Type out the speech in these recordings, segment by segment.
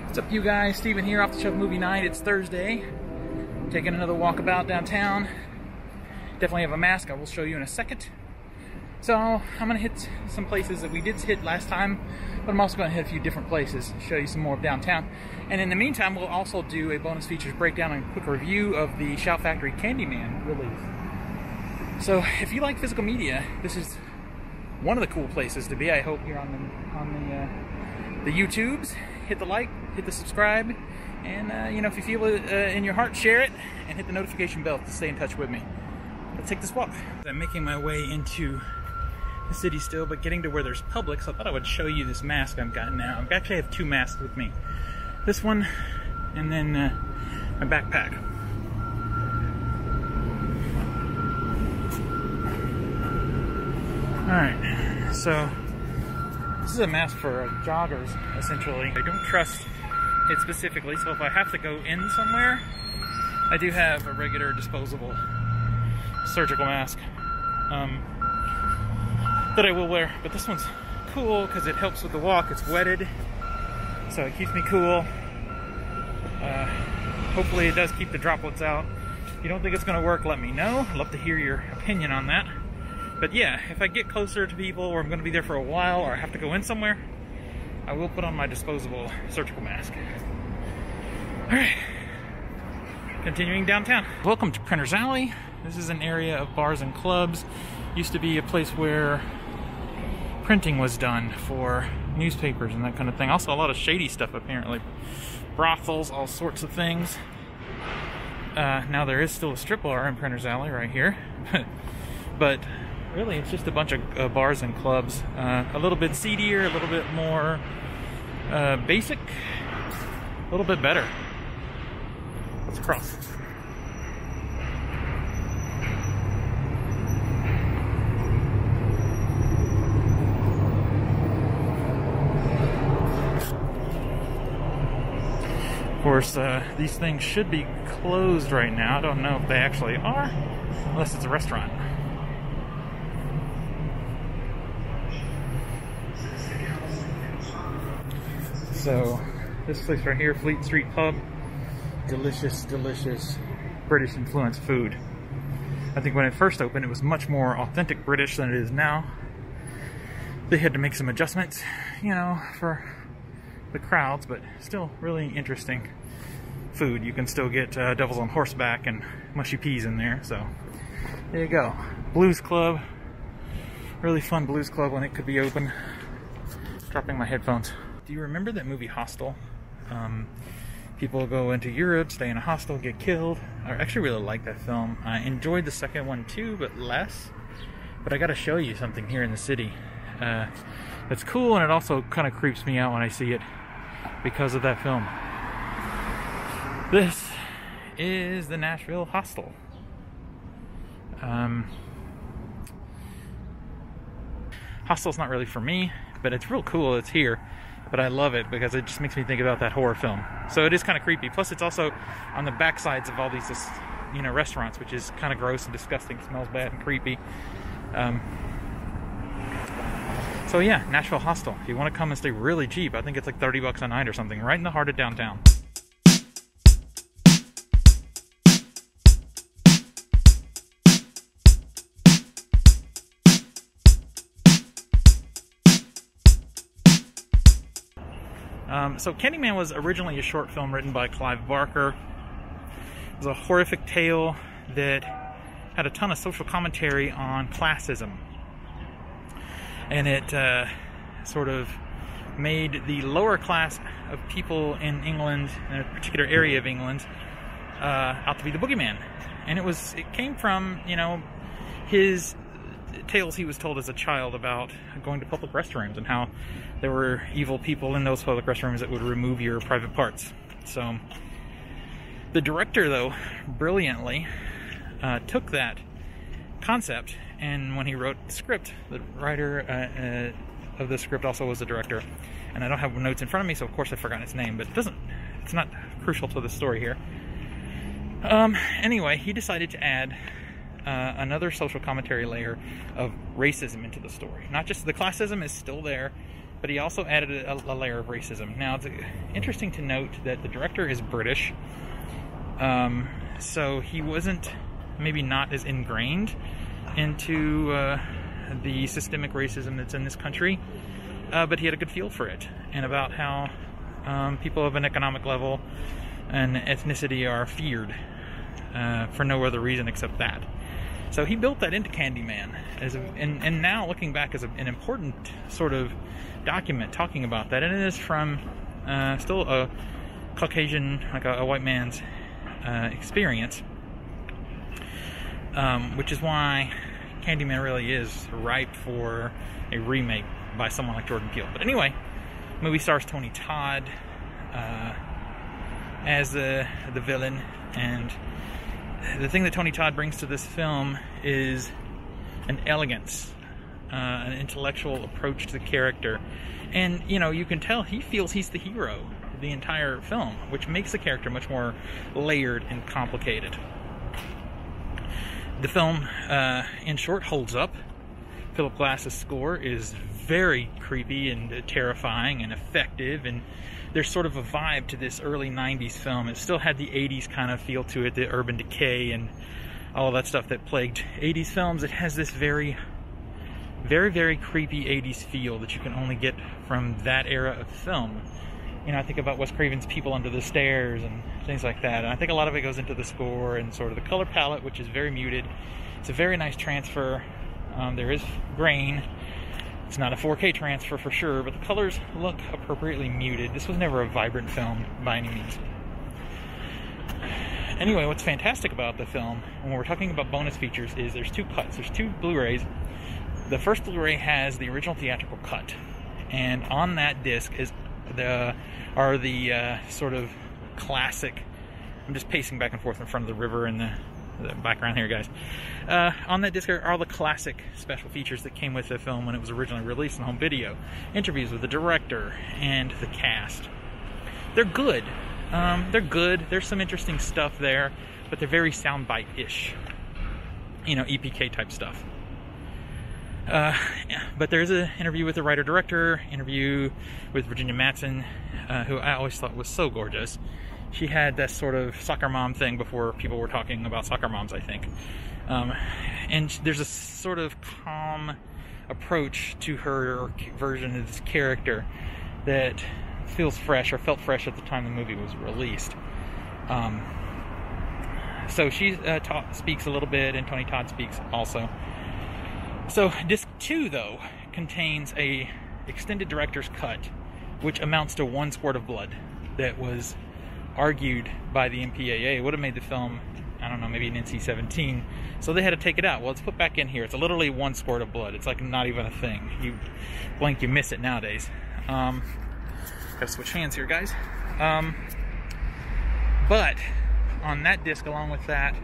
What's up, you guys? Steven here, off the shelf movie night. It's Thursday. Taking another walkabout downtown. Definitely have a mask. I will show you in a second. So I'm gonna hit some places that we did hit last time, but I'm also gonna hit a few different places, show you some more of downtown. And in the meantime, we'll also do a bonus features breakdown and quick review of the Shout Factory Candyman release. So if you like physical media, this is one of the cool places to be. I hope you're on the YouTubes. Hit the like, hit the subscribe, and you know, if you feel it in your heart, share it, and hit the notification bell to stay in touch with me. Let's take this walk. I'm making my way into the city still, but getting to where there's public, so I thought I would show you this mask I've got now. I actually have two masks with me. This one, and then my backpack. Alright, so this is a mask for joggers, essentially. I don't trust it specifically, so if I have to go in somewhere, I do have a regular disposable surgical mask that I will wear. But this one's cool because it helps with the walk. It's wetted, so it keeps me cool. Hopefully it does keep the droplets out. If you don't think it's going to work, let me know. I'd love to hear your opinion on that. But yeah, if I get closer to people or I'm going to be there for a while or I have to go in somewhere, I will put on my disposable surgical mask. Alright, continuing downtown. Welcome to Printer's Alley. This is an area of bars and clubs. Used to be a place where printing was done for newspapers and that kind of thing. Also a lot of shady stuff apparently. Brothels, all sorts of things. Now there is still a strip bar in Printer's Alley right here. But really, it's just a bunch of bars and clubs. A little bit seedier, a little bit more basic, a little bit better. Let's cross. Of course, these things should be closed right now. I don't know if they actually are, unless it's a restaurant. So, this place right here, Fleet Street Pub, delicious, delicious British influenced food. I think when it first opened, it was much more authentic British than it is now. They had to make some adjustments, you know, for the crowds, but still really interesting food. You can still get devils on horseback and mushy peas in there, so there you go. Blues Club, really fun blues club when it could be open. Dropping my headphones. Do you remember that movie Hostel? People go into Europe, stay in a hostel, get killed. I actually really like that film. I enjoyed the second one too, but less. But I gotta show you something here in the city. It's cool, and it also kind of creeps me out when I see it because of that film. This is the Nashville Hostel. Hostel's not really for me, but it's real cool. It's here. But I love it because it just makes me think about that horror film. So it is kind of creepy. Plus it's also on the backsides of all these, you know, restaurants, which is kind of gross and disgusting. It smells bad and creepy. So yeah, Nashville Hostel. If you want to come and stay really cheap, I think it's like 30 bucks a night or something, right in the heart of downtown. So Candyman was originally a short film written by Clive Barker. It was a horrific tale that had a ton of social commentary on classism. And it sort of made the lower class of people in England, in a particular area of England, out to be the boogeyman. And it came from, you know, his tales he was told as a child about going to public restrooms and how there were evil people in those public restrooms that would remove your private parts. So the director, though, brilliantly took that concept, and when he wrote the script, the writer of the script also was the director. And I don't have notes in front of me, so of course I've forgotten his name, but it's not crucial to the story here. Anyway, he decided to add another social commentary layer of racism into the story. Not just the classism is still there, but he also added a layer of racism. Now, it's interesting to note that the director is British, so he wasn't, maybe not as ingrained into the systemic racism that's in this country, but he had a good feel for it, and about how people of an economic level and ethnicity are feared for no other reason except that. So he built that into Candyman, and now looking back as an important sort of document talking about that, and it is from still a Caucasian, like a white man's experience, which is why Candyman really is ripe for a remake by someone like Jordan Peele. But anyway, movie stars Tony Todd as the villain, and the thing that Tony Todd brings to this film is an elegance, an intellectual approach to the character. And, you know, you can tell he feels he's the hero the entire film, which makes the character much more layered and complicated. The film, in short, holds up. Philip Glass's score is very creepy and terrifying and effective, and there's sort of a vibe to this early 90s film. It still had the 80s kind of feel to it, the urban decay and all of that stuff that plagued 80s films. It has this very, very, very creepy 80s feel that you can only get from that era of film. You know, I think about Wes Craven's People Under the Stairs and things like that. And I think a lot of it goes into the score and sort of the color palette, which is very muted. It's a very nice transfer. There is grain. It's not a 4K transfer for sure, but the colors look appropriately muted. This was never a vibrant film by any means. Anyway, what's fantastic about the film, when we're talking about bonus features, is there's two cuts. There's two Blu-rays. The first Blu-ray has the original theatrical cut, and on that disc are the sort of classic. I'm just pacing back and forth in front of the river in the background here, guys. On that disc are all the classic special features that came with the film when it was originally released in home video. Interviews with the director and the cast. They're good. There's some interesting stuff there, but they're very soundbite-ish. You know, EPK type stuff. But there's an interview with the writer-director, interview with Virginia Madsen, who I always thought was so gorgeous. She had that sort of soccer mom thing before people were talking about soccer moms, I think. And there's a sort of calm approach to her version of this character that feels fresh, or felt fresh at the time the movie was released. So she speaks a little bit, and Tony Todd speaks also. So disc 2, though, contains a extended director's cut, which amounts to 1 squirt of blood that was argued by the MPAA. It would have made the film, I don't know, maybe an NC-17, so they had to take it out. Well, it's put back in here. It's literally 1 squirt of blood. It's like not even a thing. You blink, you miss it nowadays. Gotta switch hands here, guys. But on that disc, along with that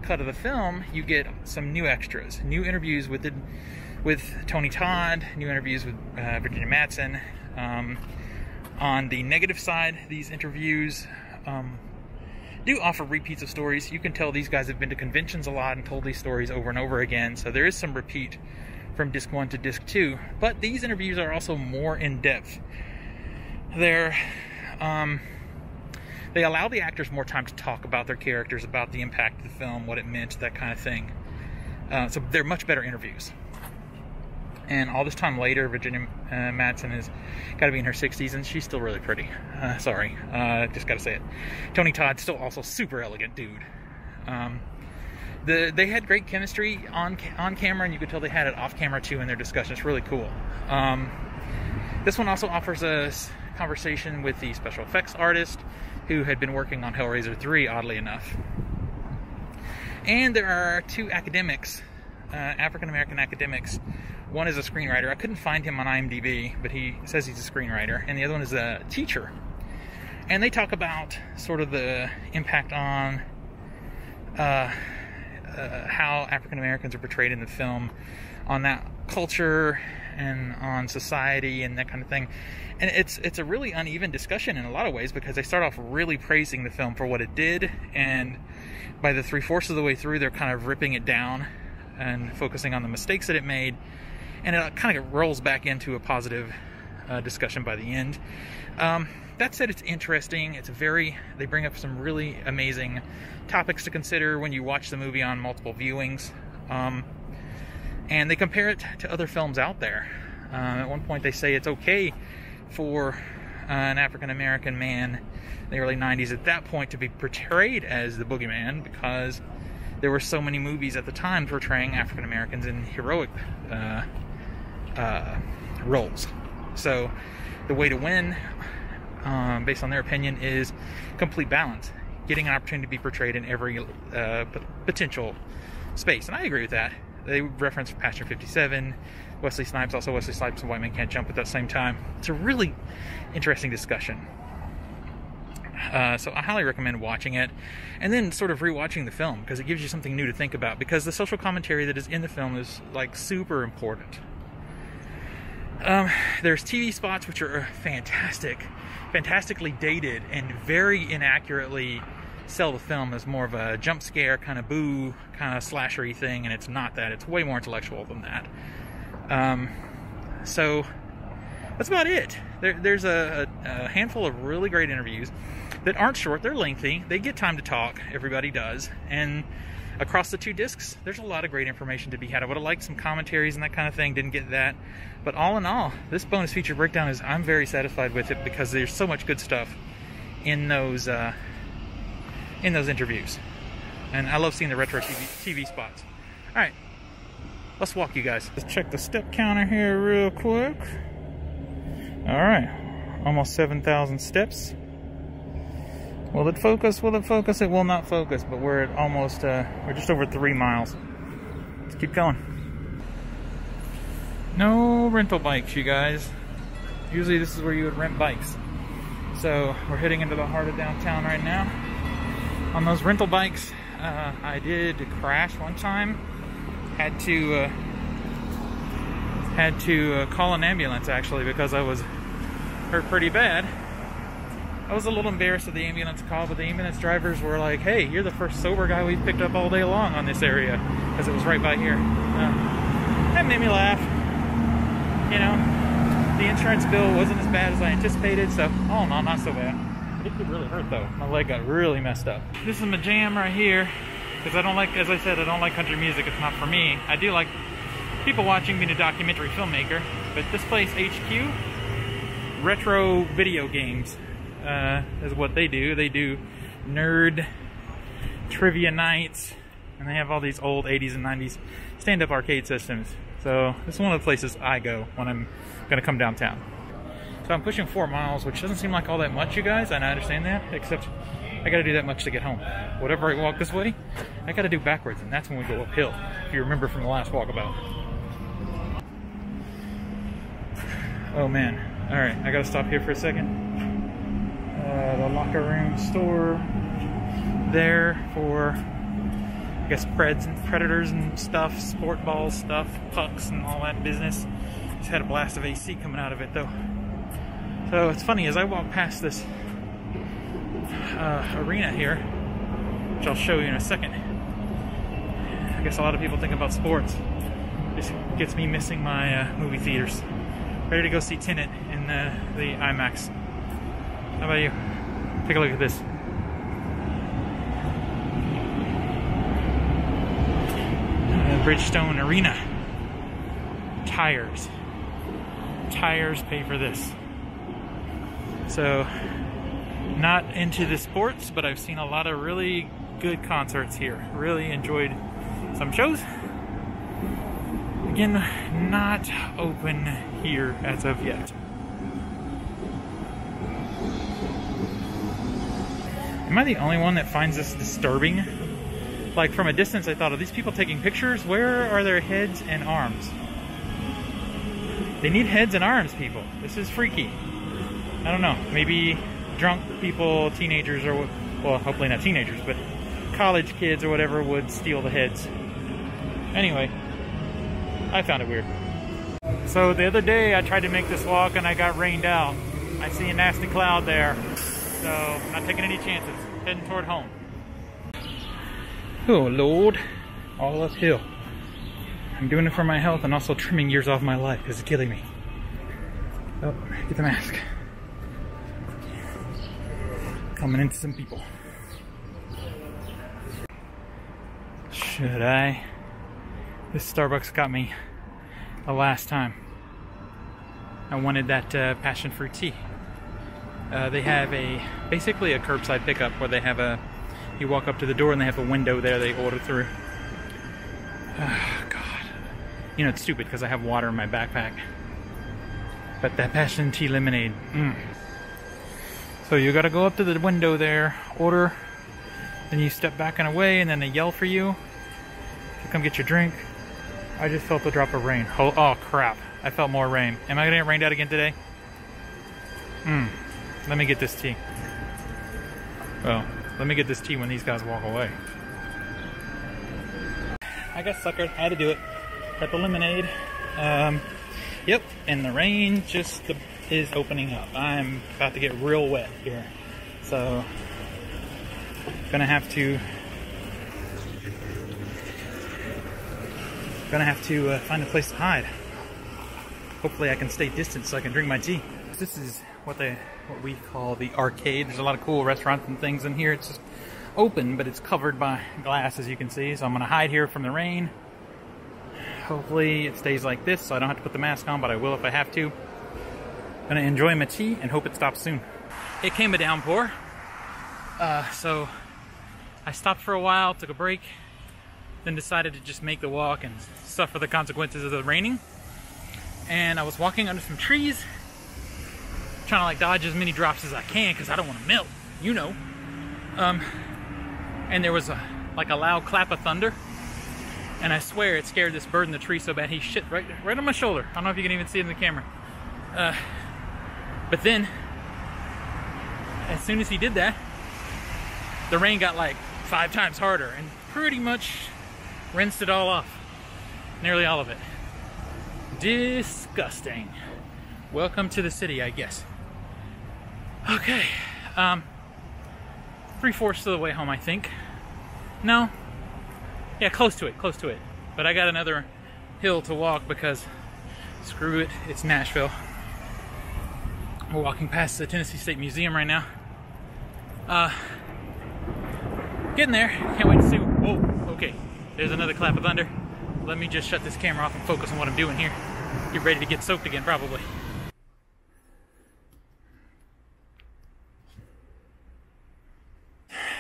cut of the film, you get some new extras, new interviews with Tony Todd, new interviews with Virginia Madsen. On the negative side, these interviews do offer repeats of stories. You can tell these guys have been to conventions a lot and told these stories over and over again, so there is some repeat from disc 1 to disc 2. But these interviews are also more in-depth. They allow the actors more time to talk about their characters, about the impact of the film, what it meant, that kind of thing. So they're much better interviews. And all this time later, Virginia Madsen has got to be in her 60s, and she's still really pretty. Sorry, just got to say it. Tony Todd's still also super elegant dude. They had great chemistry on camera, and you could tell they had it off camera too in their discussion. It's really cool. This one also offers us conversation with the special effects artist who had been working on Hellraiser 3, oddly enough. And there are 2 academics, African-American academics. One is a screenwriter. I couldn't find him on IMDb, but he says he's a screenwriter. And the other one is a teacher. And they talk about sort of the impact on how African-Americans are portrayed in the film, on that culture and on society and that kind of thing. And it's a really uneven discussion in a lot of ways, because they start off really praising the film for what it did, and by the 3/4 of the way through, they're kind of ripping it down and focusing on the mistakes that it made, and it kind of rolls back into a positive discussion by the end. That said, it's interesting. They bring up some really amazing topics to consider when you watch the movie on multiple viewings. And they compare it to other films out there. At one point they say it's okay for an African-American man in the early 90s at that point to be portrayed as the boogeyman, because there were so many movies at the time portraying African-Americans in heroic roles. So the way to win, based on their opinion, is complete balance, getting an opportunity to be portrayed in every potential space. And I agree with that. They reference Passenger 57, Wesley Snipes, also Wesley Snipes and White Man Can't Jump at that same time. It's a really interesting discussion. So I highly recommend watching it, and then sort of rewatching the film, because it gives you something new to think about, because the social commentary that is in the film is like super important. There's TV spots which are fantastically dated and very inaccurately sell the film as more of a jump scare kind of boo kind of slashery thing, and it's not that. It's way more intellectual than that. So that's about it. There's a handful of really great interviews that aren't short. They're lengthy. They get time to talk. Everybody does. And across the 2 discs, there's a lot of great information to be had. I would have liked some commentaries and that kind of thing. Didn't get that. But all in all, this bonus feature breakdown I'm very satisfied with it, because there's so much good stuff in those interviews. And I love seeing the retro TV spots. All right, let's walk, you guys. Let's check the step counter here real quick. All right, almost 7,000 steps. Will it focus? Will it focus? It will not focus, but we're at almost, we're just over 3 miles. Let's keep going. No rental bikes, you guys. Usually this is where you would rent bikes. So we're heading into the heart of downtown right now. On those rental bikes, I did crash one time. Had to call an ambulance, actually, because I was hurt pretty bad. I was a little embarrassed of the ambulance call, but the ambulance drivers were like, "Hey, you're the first sober guy we've picked up all day long on this area," because it was right by here. That made me laugh. You know, the insurance bill wasn't as bad as I anticipated, so all in all, not so bad. It could really hurt though. My leg got really messed up. This is my jam right here, because I don't like, as I said, I don't like country music. It's not for me. I do like people watching, being a documentary filmmaker, but this place, HQ, retro video games, is what they do. They do nerd trivia nights, and they have all these old 80s and 90s stand-up arcade systems. So this is one of the places I go when I'm gonna come downtown. So I'm pushing 4 miles, which doesn't seem like all that much, you guys, and I understand that, except I gotta do that much to get home. Whatever I walk this way, I gotta do backwards, and that's when we go uphill, if you remember from the last walkabout. Oh man, all right, I gotta stop here for a second. The locker room store there for, I guess, predators and stuff, sport ball stuff, pucks and all that business. Just had a blast of AC coming out of it though. So it's funny, as I walk past this arena here, which I'll show you in a second, I guess a lot of people think about sports. This gets me missing my movie theaters. Ready to go see Tenet in the IMAX. How about you? Take a look at this. Bridgestone Arena. Tires. Tires pay for this. So, not into the sports, but I've seen a lot of really good concerts here. Really enjoyed some shows. Again, not open here as of yet. Am I the only one that finds this disturbing? Like, from a distance I thought, are these people taking pictures? Where are their heads and arms? They need heads and arms, people. This is freaky. I don't know, maybe drunk people, teenagers, or, well, hopefully not teenagers, but college kids or whatever would steal the heads. Anyway, I found it weird. So the other day I tried to make this walk and I got rained out. I see a nasty cloud there, so I'm not taking any chances. Heading toward home. Oh Lord, all uphill. I'm doing it for my health and also trimming years off my life because it's killing me. Oh, get the mask. Coming into some people. Should I? This Starbucks got me the last time. I wanted that passion fruit tea. They have basically a curbside pickup where they have you walk up to the door and they have a window there they order through. Oh, God. You know, it's stupid because I have water in my backpack. But that passion tea lemonade, So you gotta go up to the window there, order, then you step back and away, and then they yell for you to come get your drink. I just felt a drop of rain. Oh crap, I felt more rain. Am I gonna get rained out again today? Let me get this tea. Well, let me get this tea when these guys walk away. I got suckered, I had to do it. Got the lemonade. Yep, and the rain just is opening up. I'm about to get real wet here. So, gonna have to find a place to hide. Hopefully I can stay distant so I can drink my tea. This is what we call the arcade. There's a lot of cool restaurants and things in here. It's just open, but it's covered by glass, as you can see. So I'm gonna hide here from the rain. Hopefully it stays like this so I don't have to put the mask on, but I will if I have to. Gonna enjoy my tea and hope it stops soon. It came a downpour, so I stopped for a while, took a break, then decided to just make the walk and suffer the consequences of the raining. And I was walking under some trees, trying to like dodge as many drops as I can because I don't want to melt, you know. And there was a loud clap of thunder. And I swear it scared this bird in the tree so bad he shit right on my shoulder. I don't know if you can even see it in the camera. But then, as soon as he did that, the rain got like 5 times harder and pretty much rinsed it all off. Nearly all of it. Disgusting. Welcome to the city, I guess. Okay. 3/4 of the way home, I think. No. Yeah, close to it. But I got another hill to walk because screw it, it's Nashville. We're walking past the Tennessee State Museum right now. Getting there. Can't wait to see. Whoa, okay. There's another clap of thunder. Let me just shut this camera off and focus on what I'm doing here. Get ready to get soaked again, probably.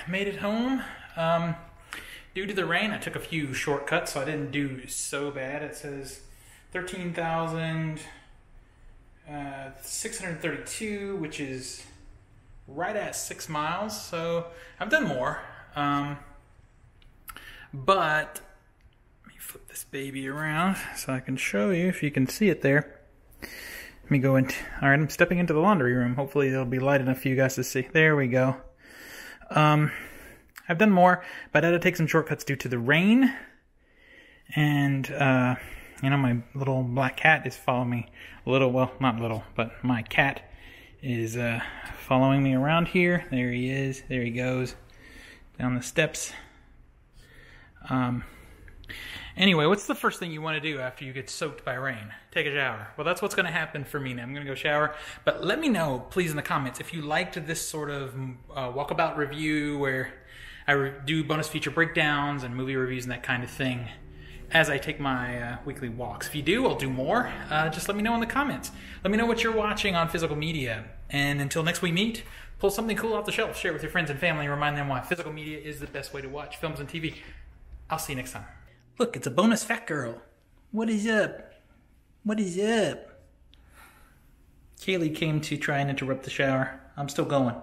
Made it home. Due to the rain, I took a few shortcuts, so I didn't do so bad. It says 13,632, which is right at 6 miles. So I've done more. But let me flip this baby around so I can show you if you can see it there. Let me go into. All right, I'm stepping into the laundry room. Hopefully it'll be light enough for you guys to see. There we go. I've done more, but I had to take some shortcuts due to the rain. And, you know, my little black cat is following me. Well, not little, but my cat is following me around here. There he is. There he goes. Down the steps. Anyway, what's the first thing you want to do after you get soaked by rain? Take a shower. Well, that's what's going to happen for me now. I'm going to go shower. But let me know, please, in the comments, if you liked this sort of walkabout review where I do bonus feature breakdowns and movie reviews and that kind of thing as I take my weekly walks. If you do, I'll do more. Just let me know in the comments. Let me know what you're watching on physical media. And until next we meet, pull something cool off the shelf, share it with your friends and family, and remind them why physical media is the best way to watch films and TV. I'll see you next time. Look, it's a bonus fat girl. What is up? What is up? Kaylee came to try and interrupt the shower. I'm still going.